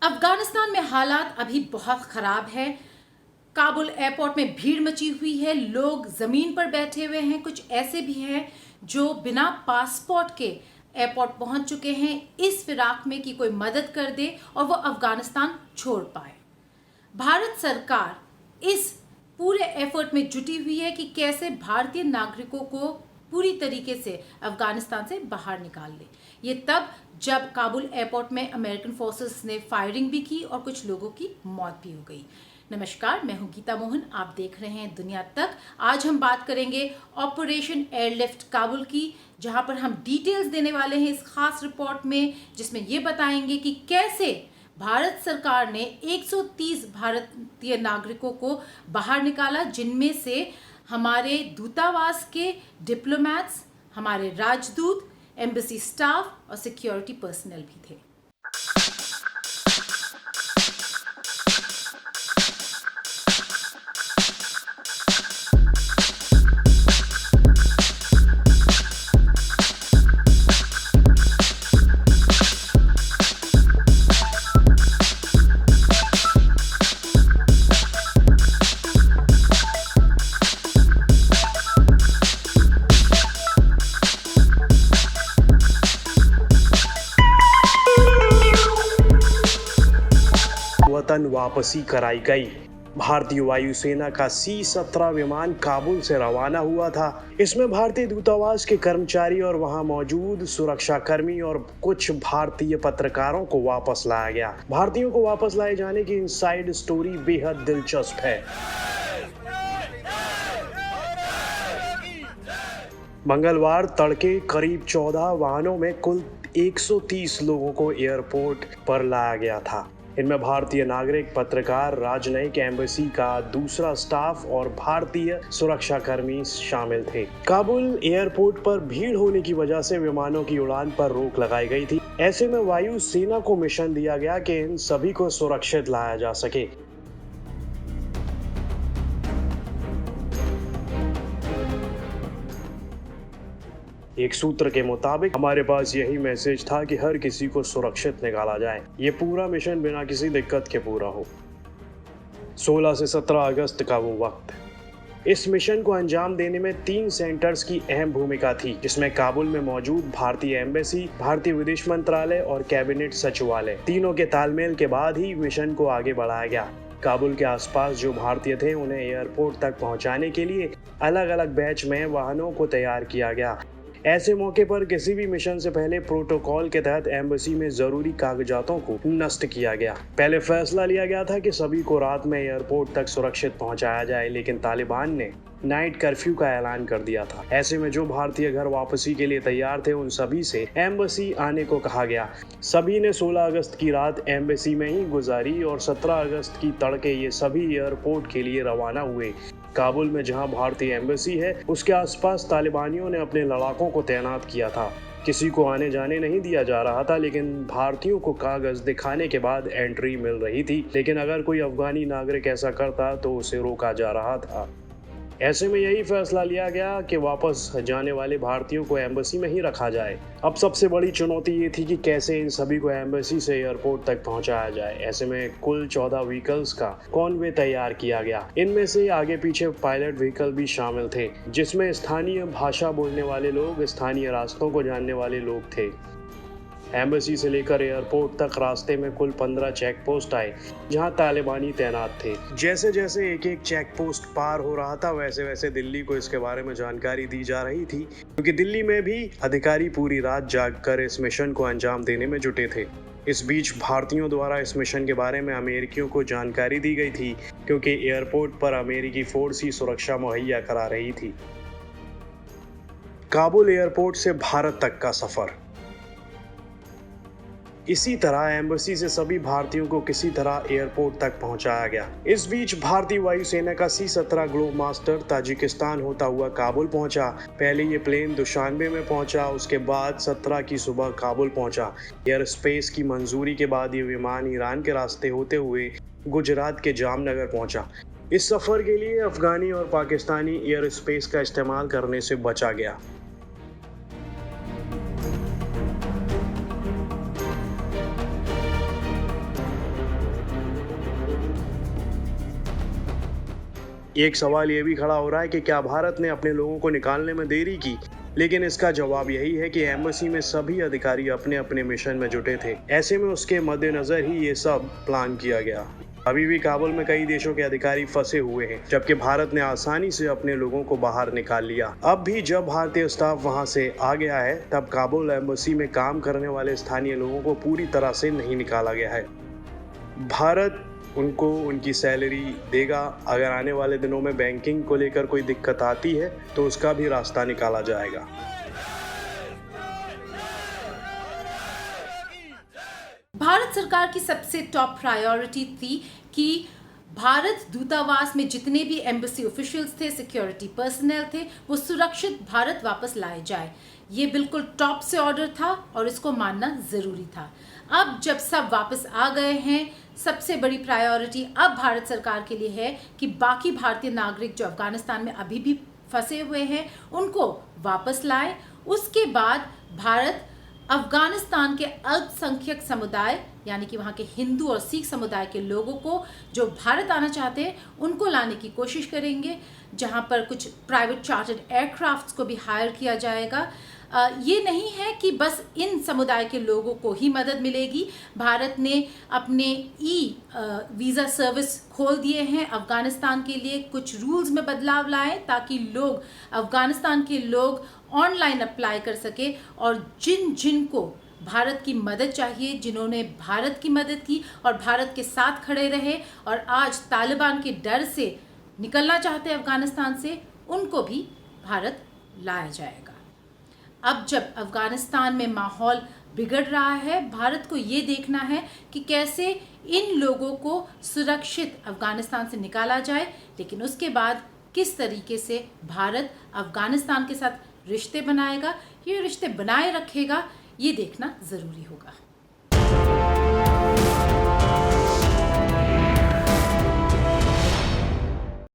अफगानिस्तान में हालात अभी बहुत खराब है। काबुल एयरपोर्ट में भीड़ मची हुई है, लोग जमीन पर बैठे हुए हैं। कुछ ऐसे भी हैं जो बिना पासपोर्ट के एयरपोर्ट पहुंच चुके हैं इस फिराक में कि कोई मदद कर दे और वो अफगानिस्तान छोड़ पाए। भारत सरकार इस पूरे एफर्ट में जुटी हुई है कि कैसे भारतीय नागरिकों को पूरी तरीके से अफगानिस्तान से बाहर निकाल ले। ये तब जब काबुल एयरपोर्ट में अमेरिकन फोर्सेस ने फायरिंग भी की और कुछ लोगों की मौत भी हो गई। नमस्कार, मैं हूं गीता मोहन, आप देख रहे हैं दुनिया तक। आज हम बात करेंगे ऑपरेशन एयरलिफ्ट काबुल की, जहां पर हम डिटेल्स देने वाले हैं इस खास रिपोर्ट में, जिसमें ये बताएंगे कि कैसे भारत सरकार ने 130 भारतीय नागरिकों को बाहर निकाला, जिनमें से हमारे दूतावास के डिप्लोमैट्स, हमारे राजदूत, एम्बेसी स्टाफ और सिक्योरिटी पर्सनल भी थे। वतन वापसी कराई गई। भारतीय वायुसेना का C-17 विमान काबुल से रवाना हुआ था। इसमें भारतीय दूतावास के कर्मचारी और वहां मौजूद सुरक्षाकर्मी और कुछ भारतीय पत्रकारों को वापस लाया गया। भारतीयों को वापस लाए जाने की इनसाइड स्टोरी बेहद दिलचस्प है। मंगलवार तड़के करीब 14 वाहनों में कुल 130 लोगों को एयरपोर्ट पर लाया गया था। इनमें भारतीय नागरिक, पत्रकार, राजनयिक, एम्बेसी का दूसरा स्टाफ और भारतीय सुरक्षाकर्मी शामिल थे। काबुल एयरपोर्ट पर भीड़ होने की वजह से विमानों की उड़ान पर रोक लगाई गई थी। ऐसे में वायु सेना को मिशन दिया गया कि इन सभी को सुरक्षित लाया जा सके। एक सूत्र के मुताबिक हमारे पास यही मैसेज था कि हर किसी को सुरक्षित निकाला जाए। ये पूरा मिशन बिना किसी दिक्कत के पूरा हो। 16 से 17 अगस्त का वो वक्त। इस मिशन को अंजाम देने में 3 सेंटर्स की अहम भूमिका थी, जिसमें काबुल में मौजूद भारतीय एम्बेसी, भारतीय विदेश मंत्रालय और कैबिनेट सचिवालय। तीनों के तालमेल के बाद ही मिशन को आगे बढ़ाया गया। काबुल के आसपास जो भारतीय थे उन्हें एयरपोर्ट तक पहुंचाने के लिए अलग अलग बैच में वाहनों को तैयार किया गया। ऐसे मौके पर किसी भी मिशन से पहले प्रोटोकॉल के तहत एम्बेसी में जरूरी कागजातों को नष्ट किया गया। पहले फैसला लिया गया था कि सभी को रात में एयरपोर्ट तक सुरक्षित पहुंचाया जाए, लेकिन तालिबान ने नाइट कर्फ्यू का ऐलान कर दिया था। ऐसे में जो भारतीय घर वापसी के लिए तैयार थे उन सभी से एम्बेसी आने को कहा गया। सभी ने 16 अगस्त की रात एम्बेसी में ही गुजारी और 17 अगस्त की तड़के ये सभी एयरपोर्ट के लिए रवाना हुए। काबुल में जहां भारतीय एम्बेसी है, उसके आसपास तालिबानियों ने अपने लड़ाकों को तैनात किया था। किसी को आने जाने नहीं दिया जा रहा था, लेकिन भारतीयों को कागज दिखाने के बाद एंट्री मिल रही थी। लेकिन अगर कोई अफगानी नागरिक ऐसा करता तो उसे रोका जा रहा था। ऐसे में यही फैसला लिया गया कि वापस जाने वाले भारतीयों को एम्बेसी में ही रखा जाए। अब सबसे बड़ी चुनौती ये थी कि कैसे इन सभी को एम्बेसी से एयरपोर्ट तक पहुंचाया जाए। ऐसे में कुल 14 व्हीकल्स का कॉन्वे तैयार किया गया। इनमें से आगे पीछे पायलट व्हीकल भी शामिल थे, जिसमें स्थानीय भाषा बोलने वाले लोग, स्थानीय रास्तों को जानने वाले लोग थे। एम्बेसी से लेकर एयरपोर्ट तक रास्ते में कुल 15 चेक पोस्ट आए, जहां तालिबानी तैनात थे। जैसे जैसे एक एक चेक पोस्ट पार हो रहा था, वैसे वैसे दिल्ली को इसके बारे में जानकारी दी जा रही थी, क्योंकि दिल्ली में भी अधिकारी पूरी रात जागकर इस मिशन को अंजाम देने में जुटे थे। इस बीच भारतीयों द्वारा इस मिशन के बारे में अमेरिकियों को जानकारी दी गई थी, क्योंकि एयरपोर्ट पर अमेरिकी फोर्स ही सुरक्षा मुहैया करा रही थी। काबुल एयरपोर्ट से भारत तक का सफर। इसी तरह एम्बेसी से सभी भारतीयों को किसी तरह एयरपोर्ट तक पहुंचाया गया। इस बीच भारतीय वायुसेना का C-17 ग्लोब मास्टर ताजिकिस्तान होता हुआ काबुल पहुंचा। पहले ये प्लेन दुशानबे में पहुंचा, उसके बाद 17 की सुबह काबुल पहुंचा। एयर स्पेस की मंजूरी के बाद ये विमान ईरान के रास्ते होते हुए गुजरात के जामनगर पहुंचा। इस सफर के लिए अफगानी और पाकिस्तानी एयर स्पेस का इस्तेमाल करने से बचा गया। एक सवाल ये भी खड़ा हो रहा है कि क्या भारत ने अपने लोगों को निकालने में देरी की, लेकिन इसका जवाब यही है कि एम्बेसी में सभी अधिकारी अपने अपने मिशन में जुटे थे। ऐसे में उसके मद्देनजर ही ये सब प्लान किया गया। अभी भी काबुल में कई देशों के अधिकारी फंसे हुए हैं, जबकि भारत ने आसानी से अपने लोगों को बाहर निकाल लिया। अब भी जब भारतीय स्टाफ वहां से आ गया है, तब काबुल एम्बेसी में काम करने वाले स्थानीय लोगों को पूरी तरह से नहीं निकाला गया है। भारत उनको उनकी सैलरी देगा। अगर आने वाले दिनों में बैंकिंग को लेकर कोई दिक्कत आती है तो उसका भी रास्ता निकाला जाएगा। भारत सरकार की सबसे टॉप प्रायोरिटी थी कि भारत दूतावास में जितने भी एम्बेसी ऑफिशियल्स थे, सिक्योरिटी पर्सनल थे, वो सुरक्षित भारत वापस लाए जाए। ये बिल्कुल टॉप से ऑर्डर था और इसको मानना जरूरी था। अब जब सब वापस आ गए हैं, सबसे बड़ी प्रायोरिटी अब भारत सरकार के लिए है कि बाकी भारतीय नागरिक जो अफगानिस्तान में अभी भी फंसे हुए हैं उनको वापस लाए। उसके बाद भारत अफगानिस्तान के अल्पसंख्यक समुदाय यानी कि वहाँ के हिंदू और सिख समुदाय के लोगों को जो भारत आना चाहते हैं उनको लाने की कोशिश करेंगे, जहाँ पर कुछ प्राइवेट चार्टर्ड एयरक्राफ्ट्स को भी हायर किया जाएगा। ये नहीं है कि बस इन समुदाय के लोगों को ही मदद मिलेगी। भारत ने अपने वीज़ा सर्विस खोल दिए हैं अफगानिस्तान के लिए। कुछ रूल्स में बदलाव लाए ताकि लोग अफगानिस्तान के लोग ऑनलाइन अप्लाई कर सके और जिन को भारत की मदद चाहिए, जिन्होंने भारत की मदद की और भारत के साथ खड़े रहे और आज तालिबान के डर से निकलना चाहते हैं अफगानिस्तान से, उनको भी भारत लाया जाएगा। अब जब अफगानिस्तान में माहौल बिगड़ रहा है, भारत को ये देखना है कि कैसे इन लोगों को सुरक्षित अफगानिस्तान से निकाला जाए, लेकिन उसके बाद किस तरीके से भारत अफगानिस्तान के साथ रिश्ते बनाएगा, ये रिश्ते बनाए रखेगा, ये देखना ज़रूरी होगा।